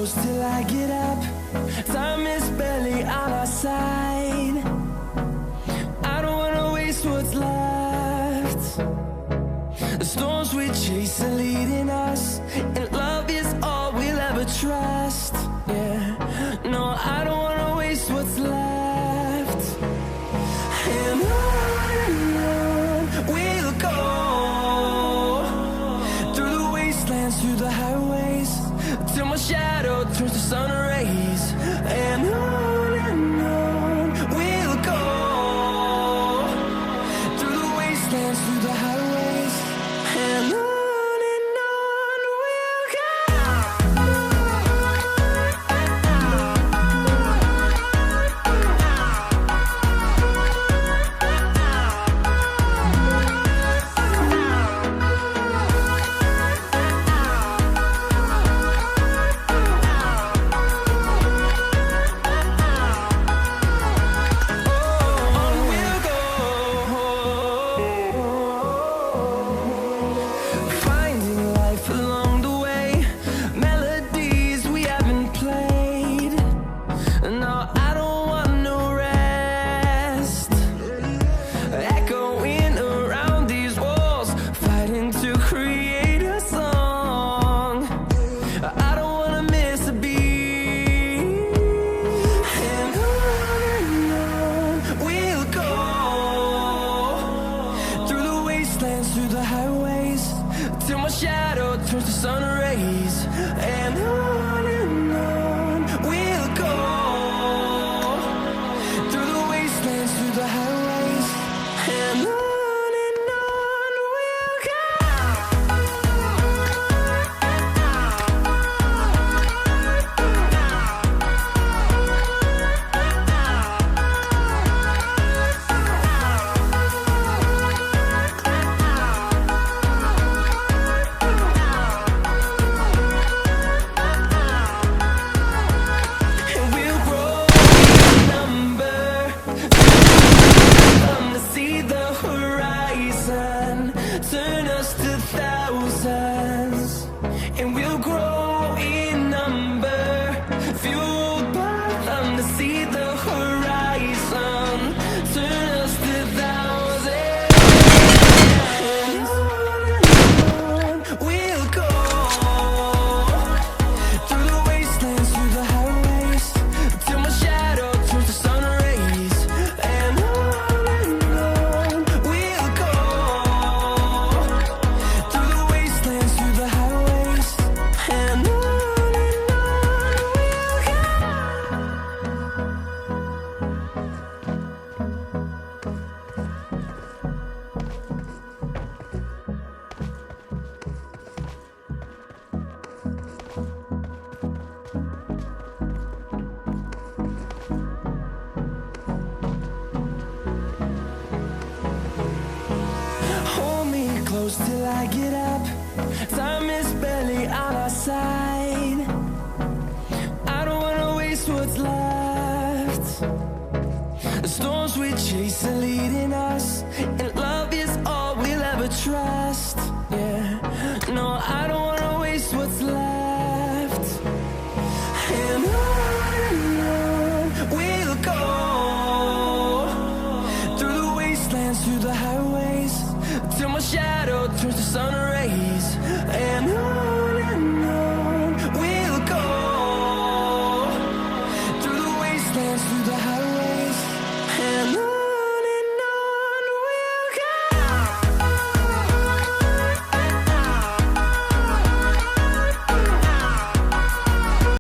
close till I get up. Time is barely on our side. I don't wanna waste what's left. The storms we chase are leading us, and love is all we'll ever trust. Yeah, no, I don't wanna waste what's left. And on we'll go, through the wastelands, through the highways, till my shadow turns to sun rays. And on we'll go, through the wastelands, through the highways, and on we'll go. Through the highways, till my shadow turns to sun rays. And on we'll go, through the wastelands, through the highways, and on we'll go. Turn us to thousands, and we'll grow in number, fueled by them to see the horizon. Turn us to thousands, and on we'll go, through the wastelands, through the highways, till my shadow turns to sun rays. And on we'll go, through the wastelands, through the highways, and on we'll go. Hold me close till I get up. Time is barely on our side. I don't wanna waste what's left. The storms we chase are leading us, and love is all we'll ever trust. Yeah, no, I don't wanna waste what's left. And on we'll go, through the wastelands, through the highways, till my shadow turns to sun rays. And on